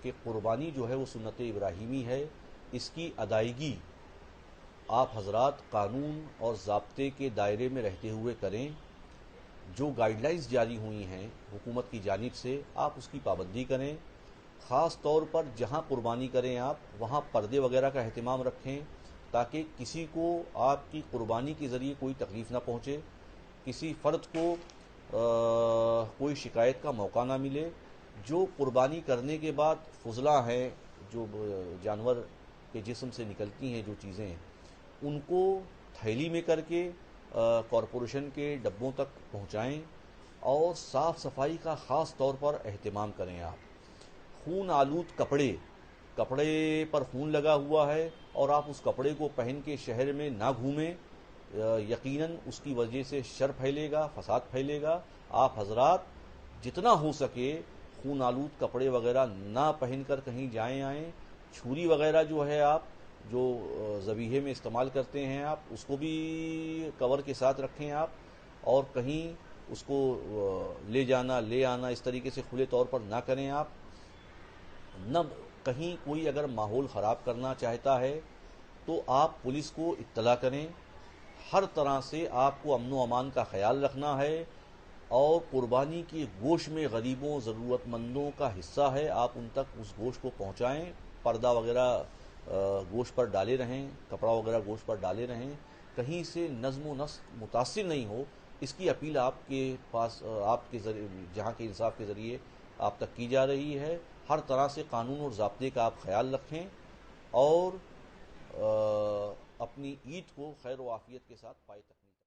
کہ قربانی جو ہے وہ سنت ابراہیمی ہے، اس کی ادائیگی آپ حضرات قانون اور ضابطے کے دائرے میں رہتے ہوئے کریں۔ جو گائیڈ لائنز جاری ہوئی ہیں حکومت کی جانب سے، آپ اس کی پابندی کریں۔ خاص طور پر جہاں قربانی کریں آپ وہاں پردے وغیرہ کا اہتمام رکھیں تاکہ کسی کو آپ کی قربانی کے ذریعے کوئی تکلیف نہ پہنچے، کسی فرد کو کوئی شکایت کا موقع نہ ملے۔ جو قربانی کرنے کے بعد فضلہ ہیں، جو جانور کے جسم سے نکلتی ہیں جو چیزیں، ان کو تھیلی میں کر کے کارپوریشن کے ڈبوں تک پہنچائیں اور صاف صفائی کا خاص طور پر اہتمام کریں آپ۔ خون آلود کپڑے پر خون لگا ہوا ہے اور آپ اس کپڑے کو پہن کے شہر میں نہ گھومیں، یقیناً اس کی وجہ سے شر پھیلے گا، فساد پھیلے گا۔ آپ حضرات جتنا ہو سکے خون آلود کپڑے وغیرہ نہ پہن کر کہیں جائیں آئیں۔ چھری وغیرہ جو ہے آپ جو ذبیحے میں استعمال کرتے ہیں آپ اس کو بھی کور کے ساتھ رکھیں آپ، اور کہیں اس کو لے جانا لے آنا اس طریقے سے کھلے طور پر نہ کریں آپ۔ نہ کہیں کوئی اگر ماحول خراب کرنا چاہتا ہے تو آپ پولیس کو اطلاع کریں۔ ہر طرح سے آپ کو امن و امان کا خیال رکھنا ہے، اور قربانی کے گوشت میں غریبوں ضرورت مندوں کا حصہ ہے، آپ ان تک اس گوشت کو پہنچائیں۔ پردہ وغیرہ گوشت پر ڈالے رہیں، کپڑا وغیرہ گوشت پر ڈالے رہیں، کہیں سے نظم و نسق متاثر نہیں ہو، اس کی اپیل آپ کے پاس آپ کے ذریعے جہاں کے انصاف کے ذریعے آپ تک کی جا رہی ہے۔ ہر طرح سے قانون اور ضابطے کا آپ خیال رکھیں اور اپنی عید کو خیر و عافیت کے ساتھ پائے تکمیل